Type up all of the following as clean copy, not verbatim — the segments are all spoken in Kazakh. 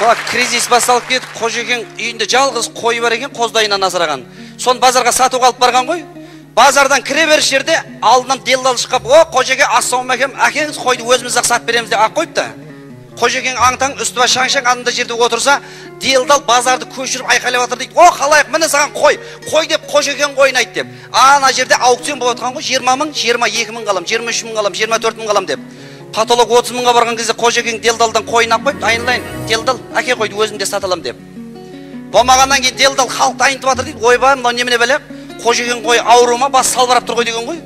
Кризис басталып кетіп, Қожекең үйінде жалғыз қой бар екен, қоздайынан асыраған. Сон базарға сатуға алып барған ғой. Базардан кіре беріс жерде алдынан делдал шыққап, Қожеке ассалаумағалейкум, әкеңіз қойды өзіміз-ақ сатып береміз деп ақ қойыпты. Қожекең аңтаң үсті шаң-шаң андында жерде отырса, делдал базарды көшіріп айқайлап жатыр дейді. Қалайық, міне саған қой деп Қожекең қойын айт деп. Ана жерде аукцион болып отқан ғой, 20 мың, 22 мың қалам, 23 мың қалам, 24 мың қалам деп. Патолог 30 мыңға барған кезде Қожекең делдалдан қойын ақ қойып, айналайын, делдал әке қойды өзімде саталам деп. Болмағаннан кейін делдал халықты айнытып жатыр дейді. Ойбай, мынау немене бәле? Қожекең қой ауру ма, бас салбырап тұр ғой деген ғой.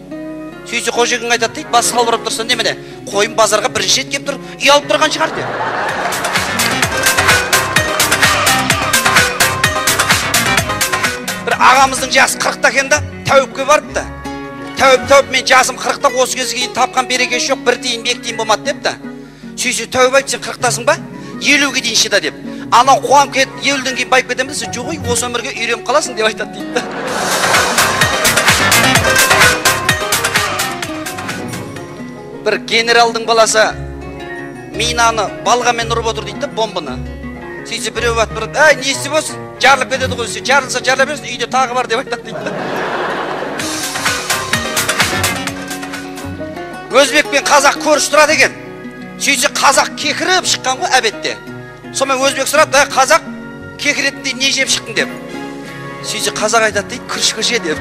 Сөйтсе Қожекең айтады дейді, бас салбырап тұрса немене? Қойым базарға бірінші рет келіп тұр, ұялып тұрған шығар деп. Бір ағамыздың жасы 40-та екен да, тәуіпке барыпты. Тәуіп мен жасым 40-та, осы кезге дейін тапқан берекесі жоқ, бір тиын бек тиын болмады депті. Сөйтсе тәуіп айтты, сен 40-тасың ба? 50-ге дейін шыда деп. Анау қуам кет, 50-ден кейін байып кетемін десе, жоқ ой, осы өмірге үйреніп қаласың деп айтады дейді. Бір генералдың баласы минаны балғамен ұрып отыр дейді, бомбаны. Сөйтсе біреу батып тұрады, әй, не істеп болсын? Жарылып кетеді ғой, жарылса жарыла берсін, үйде тағы бар деп айтады дейді. Өзбек пен қазақ көріс тұрады екен. Сөйтсе қазақ кекіріп шыққан ғой әбетте. Сонымен өзбек сұрады, қазақ кекіретінде не жеп шықтың деп. Сөйтсе қазақ айтады дейді, күріш деп.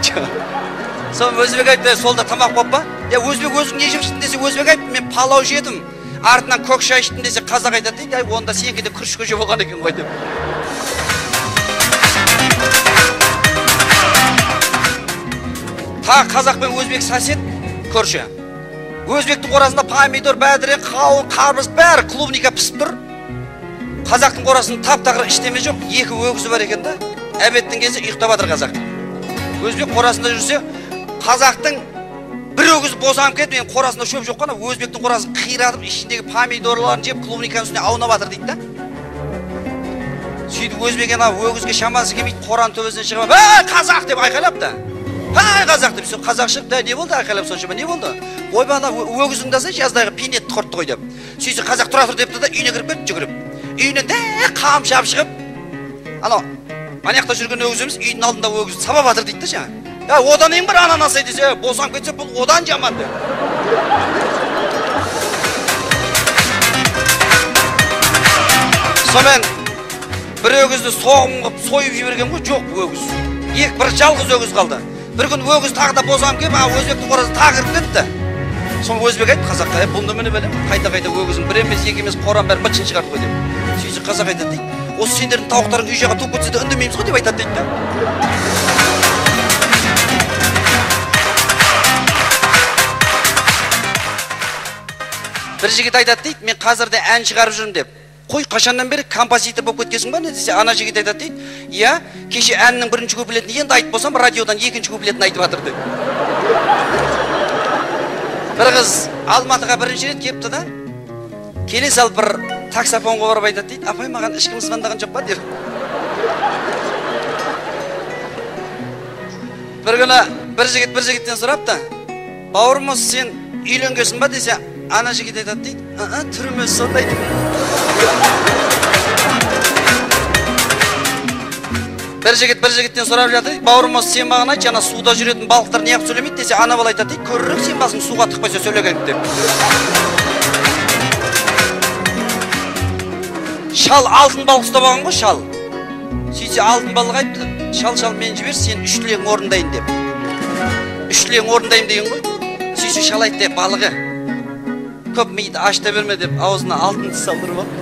Сонымен өзбек айтты, солда тамақ болып па? Өзбек өзің не жеп шықтың десе, өзбек айтты, мен палау жедім. Артынан көк шай іштім десе, қазақ айтады дейді, онда сенге де күріш болған екен ғой деп. Та қазақ пен өзбек сосед көрші. Өзбектің қорасында помидор, бәдіре, қауын, қарбыз бәрі клубника пісіп тұр. Қазақтың қорасында тап-тақыр іштеме жоқ, екі өгізі бар екен да. Әбеттің кезі ұйықтап жатыр қазақ. Өзбек қорасында жүрсе, қазақтың бір өгіз босанып кетіп, мен қорасында шөп жоқ қана, өзбектің қорасын қиратып, ішіндегі помидорларын жеп, клубниканың үстіне аунап жатыр дейді да. Сөйтіп өзбек ана өгізге шамасы келмейді, қораның төбесіне шығып, қазақ деп айқайлапты. Қазақ деп, қазақ шығып, не болды айқайлап соншама, не болды? Ойбай, ана өгіздің даса жаздайғы пенетті құртты ғой деп. Сөйтсе қазақ тұра тұр депті да, үйіне кіріп кетті жүгіріп. Үйінен қамшап шығып, анау манияқта жүрген өгізіміз үйдің алдында өгіз сабап жатыр дейді жаңа. Одан ең бір ананас десе, босанып кетсе, бұл одан жаман деп. Сонымен бір өгізді соғым сойып жіберген ғой, жоқ өгіз. Бір жалғыз өгіз қалды. Бір күн өгіз тағы да босанып келіп, өзбектің қорасы тағы кіріп кетті. Соң өзбек айтты қазаққа, бұл немене бәлем? Қайта-қайта өгізің бір емес, екі емес, қоран бәрі бытшын шығарды ғой деп. Сөйтсе қазақ айтады дейді, осы сендердің тауықтарың үй жаққа туып кетсе де үндемейміз ғой деп айтады дейді. Бір жігіт айтады дейді, мен қазірде ән шығарып жүрмін деп. Қой, қашаннан бері композитор болып кеткенсің ба? Десе, ана жігіт айтады дейді, иә, кеше әннің бірінші куплетін енді айтып болсам, радиодан екінші куплетін айтып жатыр деп. Бір қыз Алматыға бірінші рет келіпті да, келе салып бір таксофонға барып айтады дейді, апай, маған ешкім звондаған жоқ па деп. Бір күні бір жігіттен сұрапты, бауырым, сен үйленгенсің ба десе, ана жігіт айтады дейді, түрім өзі сондай дейді. Бір жігіттен сұрап жатыр дейді, бауырым, сен маған айтшы, ана суда жүретін балықтар неғып сөйлемейді десе, ана бала айтады дейді, көрірек сен басың суға тықпайса сөйлеген деп. Шал алтын балық ұстап алған ғой, шал. Сөйтсе алтын балық айтты, шал мен жібер, сен үштілең орындайын деп. Үштілең орындайын деген ғой. Сөйтсе шал айтты, балығы көп миды ашта берме деп, аузына алтын салдырып алды.